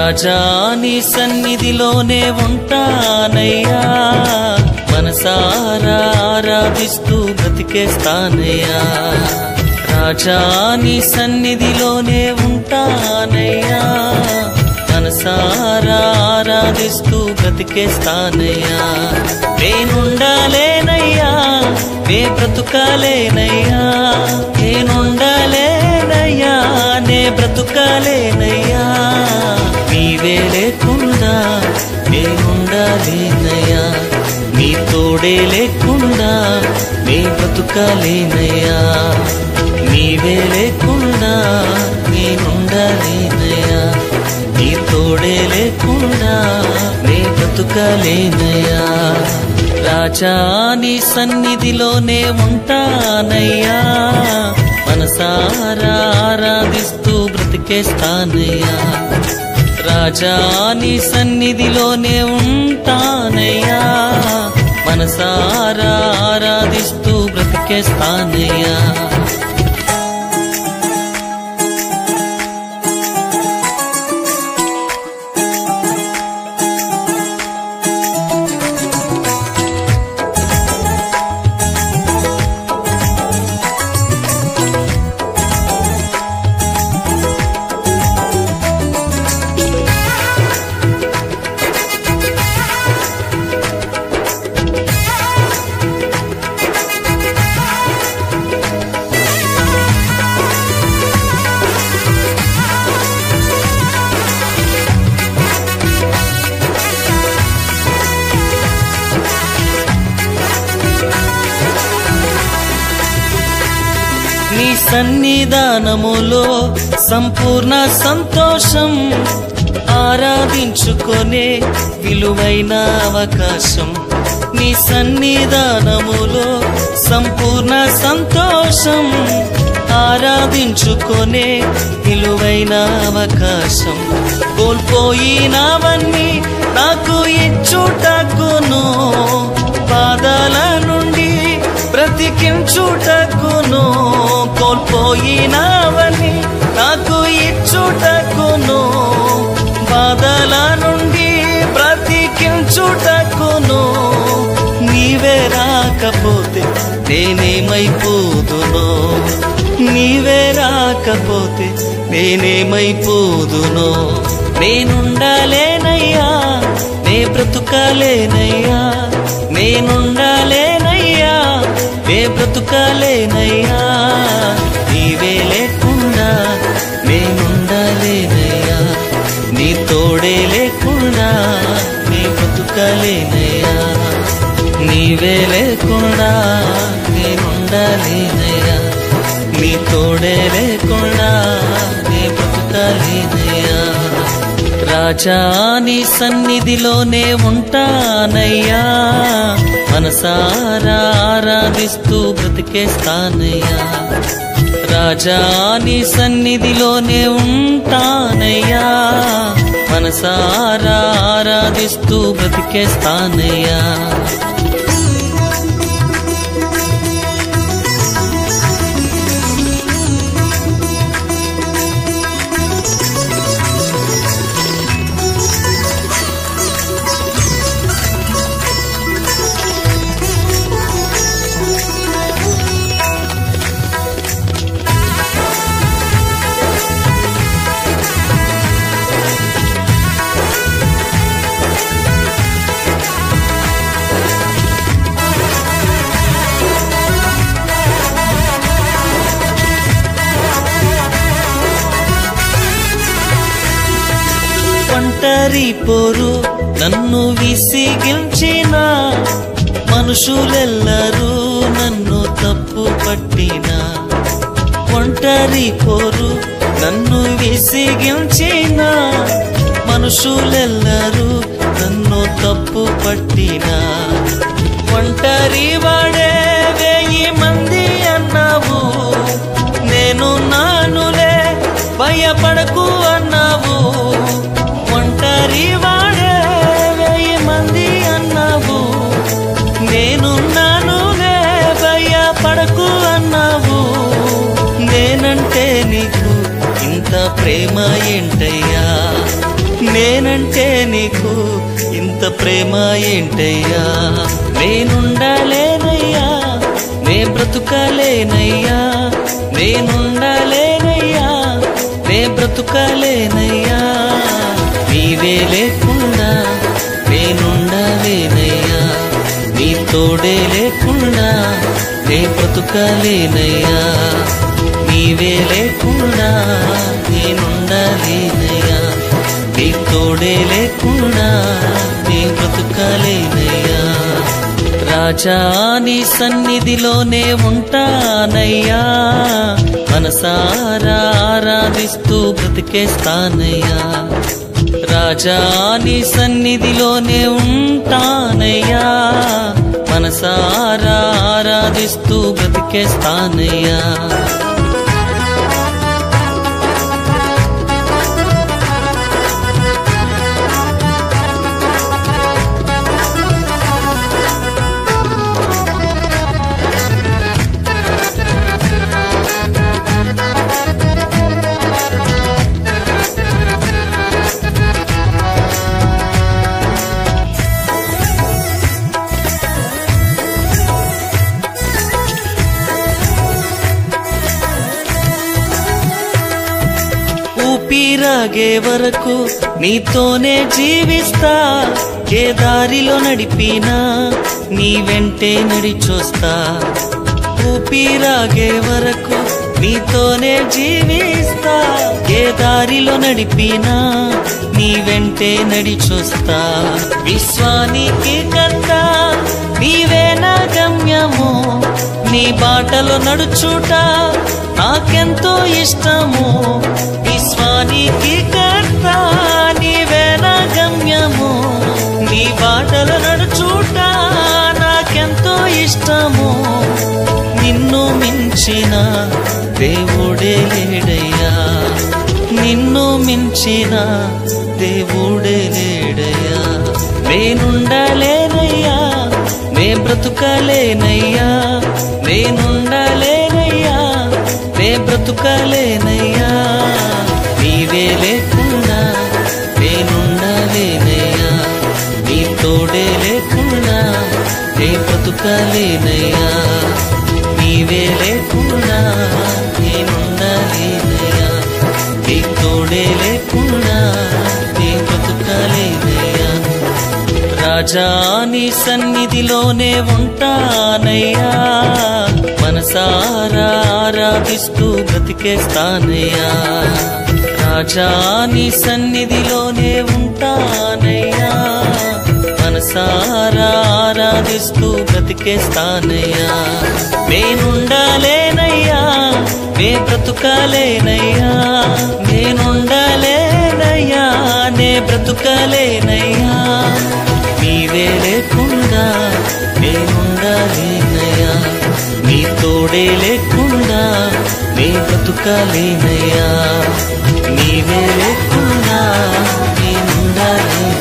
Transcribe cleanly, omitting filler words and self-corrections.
రాజా నీ సన్నిధిలోనే ఉంటానయ్యా, మనసారా ఆరాధిస్తూ బ్రతికేస్తానయ్యా. రాజా నీ సన్నిధిలోనే ఉంటానయ్యా, మనసారా ఆరాధిస్తూ బ్రతికేస్తానయ్యా. నేనుండాలేనయ్యా, నే బ్రతుకాలేనయ్యా, నేనుండాలేనయ్యా, నే బ్రతుకాలేనయ్యా. నీవే లేకుండా నేనుండాలేనయ్యా, నీ తోడే లేకుండా నే బ్రతుకాలేనయ్యా. నీవే లేకుండా నేనుండాలేనయ్యా, నీ తోడే లేకుండా నే బ్రతుకాలేనయ్యా. రాజా నీ సన్నిధిలోనే ఉంటానయ్యా, మనసారా ఆరాధిస్తూ బ్రతికేస్తానయ్యా. రాజా నీ సన్నిధిలోనే ఉంటానయ్యా, మనసారా ఆరాధిస్తూ బ్రతికేస్తానయ్యా. నీ సన్నిధానములో సంపూర్ణ సంతోషం, ఆరాధించుకొనే విలువైన అవకాశం. నీ సన్నిధానములో సంపూర్ణ సంతోషం, ఆరాధించుకొనే విలువైన అవకాశం. కోల్పోయినవన్నీ నాకు ఇచ్చుటకును, బాధల నుండి బ్రతికించుటకును. కోల్పోయినవన్నీ నాకు ఇచ్చుటకును, బాధల నుండి బ్రతికించుటకును. నీవే రాకపోతే నేనేమైపోదునో, నీవే రాకపోతే నేనేమైపోదునో. నేనుండాలేనయ్యా, నే బ్రతుకాలేనయ్యా, నేనుండాలేనయ్యా, నే బ్రతుకాలేనయ్యా. నీవే లేకుండా నేనుండాలేనయ్యా, నీ తోడే లేకుండా నే బ్రతుకాలేనయ్యా. నీవే లేకుండా నేనుండాలేనయ్యా, నీ తోడే లేకుండా నే బ్రతుకాలేనయ్యా. రాజా నీ సన్నిధిలోనే ఉంటానయ్యా, మనసారా ఆరాధిస్తూ బ్రతికేస్తానయ్యా. రాజా నీ సన్నిధిలోనే ఉంటానయ్యా, మనసారా ఆరాధిస్తూ బ్రతికేస్తానయ్యా. ఒంటరి పోరు నన్ను విసిగించిన, మనుషులెల్లరూ నన్ను తప్పు పట్టిన. ఒంటరి పోరు నన్ను విసిగించిన, మనుషులెల్లరూ నన్ను తప్పు పట్టిన. ఒంటరి వాడే 1000 మంది అన్నావు, నేను నానులే భయపడకు అన్నావు. ఒంటరి వాడే 1000 మంది అన్నావు, నేను నానులే భయపడకు అన్నావు. నేనంటే నీకు ఇంత ప్రేమ ఏంటయ్యా, నే నీకు ఇంత ప్రేమ ఏంటయ్యా? నేనుండలేనయ్యా, నే బ్రతుకలేనయ్యా, నేనుండలేనయ్యా, నే బ్రతుకలేనయ్యా. నీవే లేకుండా నేనుండలేనయ్యా, నీ తోడే లేకుండా నే బ్రతుకలేనయ్యా. నీవే లేకుండా నేనుండలేనయ్యా, నీ తోడే లేకుండా నే బ్రతుకలేనయ్యా. రాజా నీ సన్నిధిలోనే ఉంటానయ్యా, మనసారా ఆరాధిస్తూ బ్రతికేస్తానయ్యా. రాజా నీ సన్నిధిలోనే ఉంటానయ్యా, మనసారా ఆరాధిస్తూ బ్రతికేస్తానయ్యా. ఊపిరాగే వరకు నీతోనే జీవిస్తా, ఏ దారిలో నడిపినా నీ వెంటే నడిచొస్తా. ఊపిరాగే వరకు నీతోనే జీవిస్తా, ఏ దారిలో నడిపినా నీ వెంటే నడిచొస్తా. విశ్వానికి కర్త నీవే నా గమ్యము, నీ బాటలో నడుచుట నాకెంతో ఇష్టము. విశ్వానికి కర్త నీవే నా గమ్యము, నీ బాటలో నడుచుట నాకెంతో ఇష్టము. నిన్ను మించిన దేవుడే లేడయ్యా, నిన్ను మించిన దేవుడే లేడయ్యా. నేనుండలేనయ్యా, నే బ్రతుకలేనయ్యా, నేనుండలేనయ్యా, నే బ్రతుకలేనయ్యా. నీవే లేకుండా నేనుండలేనయ్యా, నీ తోడే లేకుండా నే బ్రతుకలేనయ్యా. నీవే లేకుండా నేనుండలేనయ్యా, నీ తోడే లేకుండా నే బ్రతుకలేనయ్యా. రాజా నీ సన్నిధిలోనే ఉంటానయ్యా, మనసారా ఆరాధిస్తూ బ్రతికేస్తానయ్యా. రాజా నీ సన్నిధిలోనే ఉంటానయ్యా, మనసారా ఆరాధిస్తూ బ్రతికేస్తానయ్యా. నేనుండలేనయ్యా, నే బ్రతుకలేనయ్యా, నేనుండలేనయ్యా, నే బ్రతుకలేనయ్యా. నీవే లేకుండా నేనుండలేనయ్యా, నీ తోడే లేకుండా నే బ్రతుకలేనయ్యా. నీవే లేకుండా నేనుండలేనయ్యా.